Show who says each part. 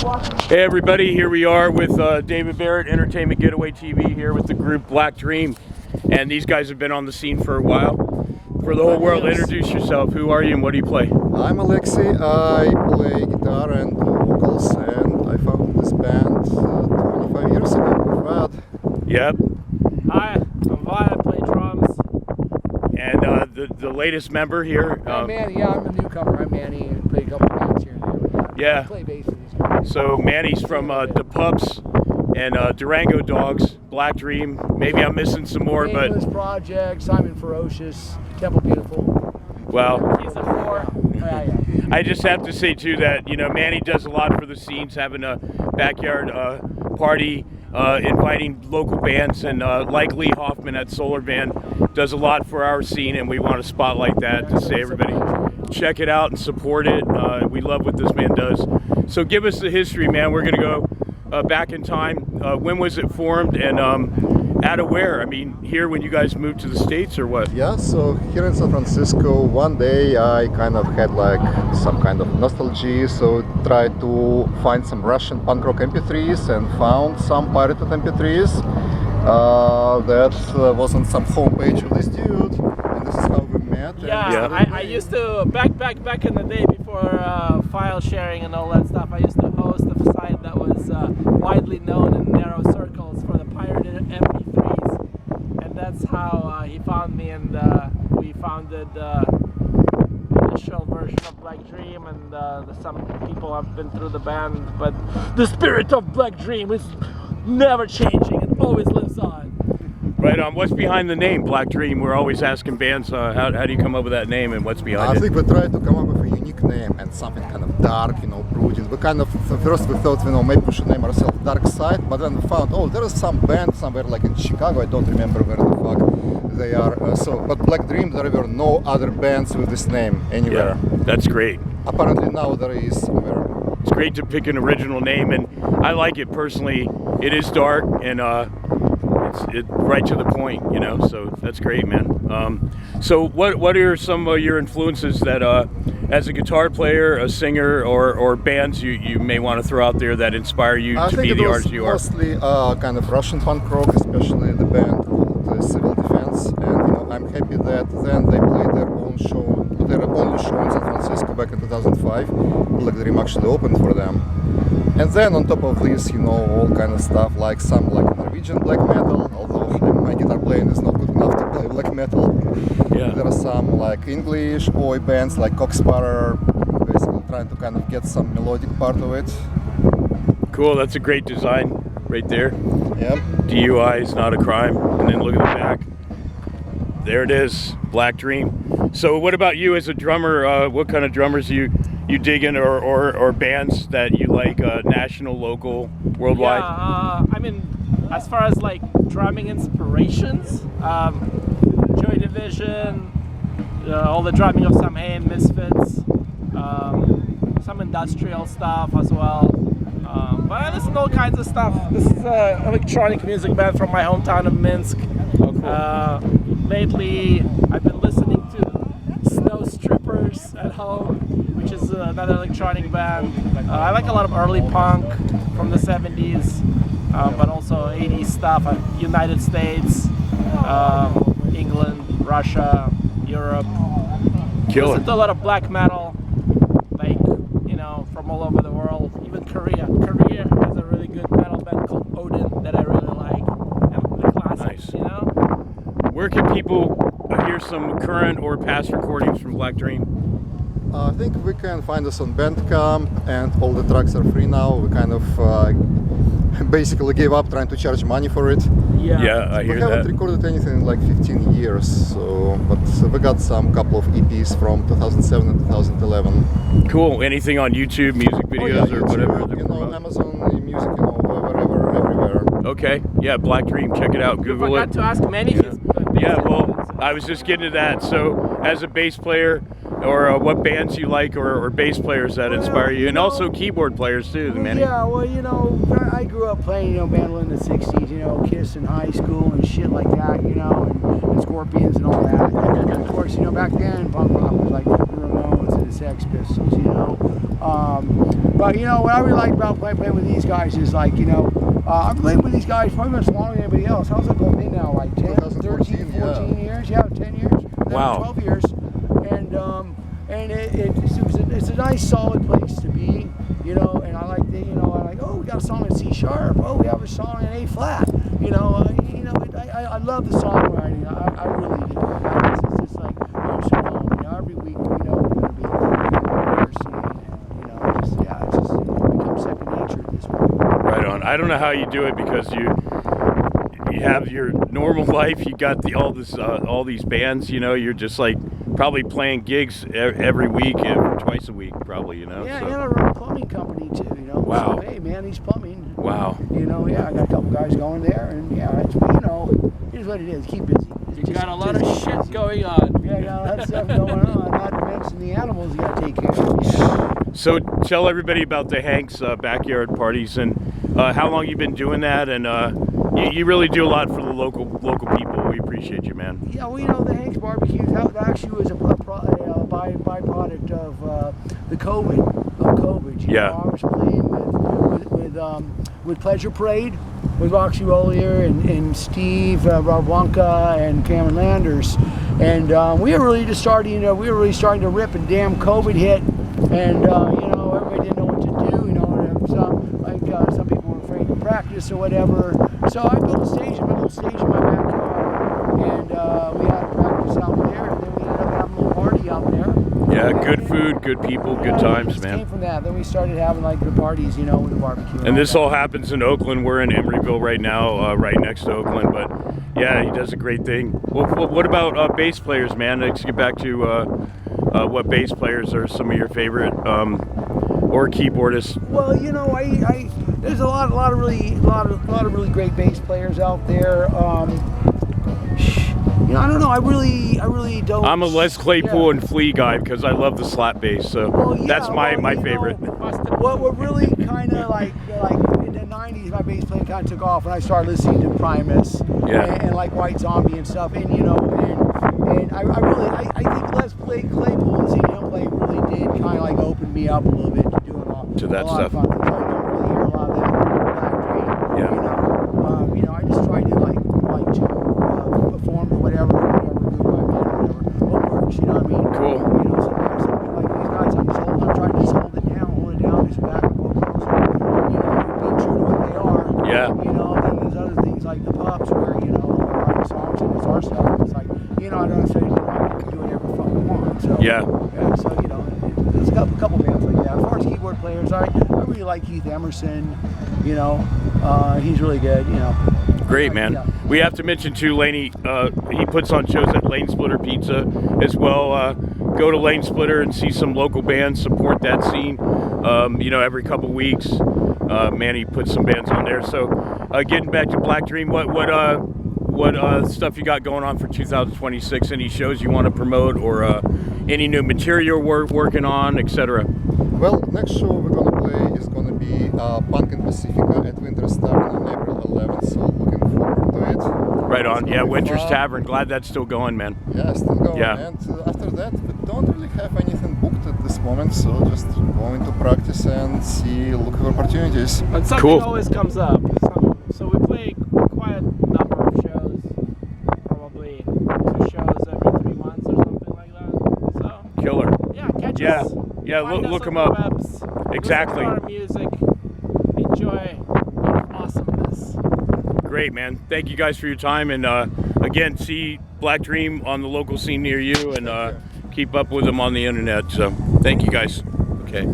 Speaker 1: Hey everybody, here we are with David Barrett, Entertainment Getaway TV, here with the group Black Dream. And these guys have been on the scene for a while. For the whole world, introduce yourself. Who are you and what do you play?
Speaker 2: I'm Alexei. I play guitar and vocals, and I founded this band 25 years ago with Vlad.
Speaker 1: Yep.
Speaker 3: Hi, I'm Vlad. I play drums.
Speaker 1: And the latest member here.
Speaker 4: I'm Manny. Yeah, I'm a newcomer. I'm Manny. I play a couple bands here and there.
Speaker 1: Yeah.
Speaker 4: I play bass with these guys.
Speaker 1: So Manny's from the Pups and Durango Dogs, Black Dream. Maybe I'm missing some more,
Speaker 4: Nameless
Speaker 1: but
Speaker 4: Project, Simon Ferocious, Temple Beautiful.
Speaker 1: well,
Speaker 3: He's a four.
Speaker 4: Yeah.
Speaker 1: I just have to say too that Manny does a lot for the scenes, having a backyard party, inviting local bands, and like Lee Hoffman at Solar Band does a lot for our scene, and we want to spotlight that to say everybody check it out and support it. We love what this man does. So give us the history, man. We're gonna go back in time. When was it formed, and out of where? I mean, here when you guys moved to the States, or what?
Speaker 2: Yeah, so here in San Francisco, one day I kind of had like some kind of nostalgia, so tried to find some Russian punk rock MP3s and found some pirated MP3s that was on some homepage of this dude, and this is how we met.
Speaker 3: Yeah, I used to back in the day before file sharing and all that stuff. I used to host a site that was widely known in narrow circles for the pirated MP3s, and that's how he found me, and we founded the initial version of Black Dream, and some people have been through the band, but the spirit of Black Dream is never changing and always lives on.
Speaker 1: Right on. What's behind the name Black Dream? We're always asking bands, how do you come up with that name and what's behind
Speaker 2: I
Speaker 1: it?
Speaker 2: think we tried to come up with a unique name and something kind of dark, brooding. We kind of, first we thought, maybe we should name ourselves Dark Side, but then we found, there is some band somewhere like in Chicago, I don't remember where the fuck they are. But Black Dream, there were no other bands with this name anywhere.
Speaker 1: Yeah, that's great.
Speaker 2: Apparently now there is somewhere.
Speaker 1: It's great to pick an original name, and I like it personally. It is dark, and it's right to the point, so that's great, man. So what are some of your influences that as a guitar player, a singer, or bands you may want to throw out there that inspire you to be the artist you are?
Speaker 2: I think it was mostly kind of Russian punk rock, especially the band called Civil Defense, and I'm happy that then they played their only show in San Francisco back in 2005. Black Dream actually opened for them. And then on top of this, all kind of stuff like some Norwegian black metal, although my guitar playing is not good enough to play black metal.
Speaker 1: Yeah.
Speaker 2: There are some English oi bands like Cocksparrer, basically trying to kind of get some melodic part of it.
Speaker 1: Cool, that's a great design right there.
Speaker 2: Yeah.
Speaker 1: DUI is not a crime. And then look at the back. There it is, Black Dream. So what about you as a drummer? What kind of drummers you dig in, or bands that you like, national, local, worldwide?
Speaker 3: Yeah, I mean, as far as drumming inspirations, Joy Division, all the drumming of Samhain, Misfits, some industrial stuff as well. But I listen to all kinds of stuff. This is an electronic music band from my hometown of Minsk.
Speaker 1: Oh, cool.
Speaker 3: Lately, I've been listening to Snow Strippers at home, which is another electronic band. I like a lot of early punk from the 70s, but also 80s stuff, United States, England, Russia, Europe.
Speaker 1: Killer.
Speaker 3: Listen to a lot of black metal, from all over the world, even Korea. Korea has a really good metal band called Odin that I really like, and the classics,
Speaker 1: Nice. Where can people hear some current or past recordings from Black Dream?
Speaker 2: I think we can find us on Bandcamp, and all the tracks are free now. We kind of basically gave up trying to charge money for it.
Speaker 1: Yeah, I hear
Speaker 2: We haven't
Speaker 1: that.
Speaker 2: recorded anything in 15 years, but we got some couple of EPs from 2007 and 2011.
Speaker 1: Cool. Anything on YouTube, music videos, or
Speaker 2: YouTube,
Speaker 1: whatever? to promote?
Speaker 2: Amazon Music, wherever, everywhere.
Speaker 1: Okay. Yeah, Black Dream. Check it out.
Speaker 3: I
Speaker 1: Google
Speaker 3: forgot
Speaker 1: it.
Speaker 3: to ask Manny.
Speaker 1: Yeah, well, I was just getting to that. So, as a bass player, or what bands you like, or bass players that inspire you, and also keyboard players too, Manny.
Speaker 4: Yeah, well, I grew up playing, mandolin in the 60s, Kiss in high school and shit like that, and Scorpions and all that. And of course, back then, punk rock was like the Ramones and Sex Pistols, you know. But you know what I really like about playing with these guys is like, you know, I've played with these guys probably much longer than anybody else. How's it been now? Like 10, 13, 14 years? Yeah, 10 years.
Speaker 1: Wow.
Speaker 4: 12 years. And it's a nice solid place to be, you know, and I like the, you know, oh, we got a song in C sharp, oh, we have a song in A flat, you know, I love the songwriting, I really do. It's just like, I'm so home, you know, every week, you know, we're going to be you know, it's just becomes second nature at this point.
Speaker 1: Right on. I don't know how you do it because you have your normal life, you got all these bands, you know, you're just like probably playing gigs every week, twice a week probally, you know.
Speaker 4: Yeah,
Speaker 1: so.
Speaker 4: and I run a plumbing company too, you know.
Speaker 1: Wow.
Speaker 4: So, hey, man, he's plumbing.
Speaker 1: Wow.
Speaker 4: You know, yeah, I got a couple guys going there, and yeah, it's, you know, here's what it is. Keep busy.
Speaker 3: You got a lot of shit going on.
Speaker 4: Yeah, got a lot of stuff going on. Not to mention the animals you got to take care of. Yeah.
Speaker 1: So tell everybody about the Hank's backyard parties and how long you've been doing that, and you really do a lot for the local people. We appreciate you, man.
Speaker 4: Yeah, well, you know, the Hank's barbecues that actually was a byproduct of the COVID. You
Speaker 1: Yeah.
Speaker 4: know, I was playing with Pleasure Parade, with Roxy Rollier and Steve Rabwanka and Cameron Landers, and we were really just starting. You know, we were really starting to rip, and damn COVID hit, and you know, everybody didn't know what to do. You know, and some people were afraid to practice or whatever. So I built a stage in my backyard, and we had practice out there, and then we ended up having a little party out there.
Speaker 1: Yeah, good food, good people, good times,
Speaker 4: It
Speaker 1: man.
Speaker 4: came from that. Then we started having like the parties, you know, with the barbecue.
Speaker 1: And this all happens in Oakland. We're in Emeryville right now, right next to Oakland. But yeah, he does a great thing. Well, what about bass players, man? Let's get back to what bass players are some of your favorite, or keyboardists.
Speaker 4: Well, you know, I there's a lot of really great bass players out there. You know, I don't know. I really don't.
Speaker 1: I'm a Les Claypool and Flea guy because I love the slap bass. So that's my favorite.
Speaker 4: What really kind of like in the '90s, my bass playing kind of took off when I started listening to Primus and like White Zombie and stuff. And you know, and I think Les Claypool and seeing him play really did kind of like open me up a little bit to doing
Speaker 1: To that
Speaker 4: a lot
Speaker 1: stuff.
Speaker 4: of fun things. I don't really hear a lot of that in Black Dream.
Speaker 1: Yeah.
Speaker 4: You know, I just try to like to perform to whatever group I'm in, what works. You know what I mean?
Speaker 1: Cool.
Speaker 4: You know, something like these guys, I'm trying to just hold it down, just back and vocals. You know, be true to what they are.
Speaker 1: Yeah.
Speaker 4: You know, and then there's other things like the pops where, you know, writing songs and it's our stuff. It's like, you know, I don't necessarily do whatever the fuck I want. So,
Speaker 1: Yeah.
Speaker 4: so, you know, there's a couple bands like that. As far as keyboard players, I really like Keith Emerson. You know, he's really good, you know.
Speaker 1: Great, man.
Speaker 4: Yeah.
Speaker 1: We have to mention too, Laney, he puts on shows at Lane Splitter Pizza as well. Go to Lane Splitter and see some local bands, support that scene. You know, every couple weeks, Manny puts some bands on there. So getting back to Black Dream, what stuff you got going on for 2026? Any shows you want to promote, or any new material we're working on, etc.?
Speaker 2: Well, next show we're gonna play is gonna be Punk in Pacifica at Winter Star on April 11th. So looking forward to it.
Speaker 1: Right on.
Speaker 2: It's
Speaker 1: Yeah,
Speaker 2: gonna be
Speaker 1: Winter's
Speaker 2: fun.
Speaker 1: Tavern. Glad that's still going, man.
Speaker 2: Yeah, still going.
Speaker 1: Yeah.
Speaker 2: And after that, we don't really have anything booked at this moment. So just going to practice and look for opportunities.
Speaker 3: But something
Speaker 1: Cool.
Speaker 3: always comes up. So we play quite a number of shows, probably 2 shows every 3 months or something like that. So
Speaker 1: Killer.
Speaker 3: yeah, catch
Speaker 1: Yeah.
Speaker 3: us.
Speaker 1: Yeah,
Speaker 3: Find us
Speaker 1: look
Speaker 3: on
Speaker 1: them up.
Speaker 3: the webs,
Speaker 1: Exactly.
Speaker 3: Listen to our music. Enjoy our awesomeness.
Speaker 1: Great, man. Thank you guys for your time. And again, see Black Dream on the local scene near you, and keep up with them on the internet. So thank you guys. Okay.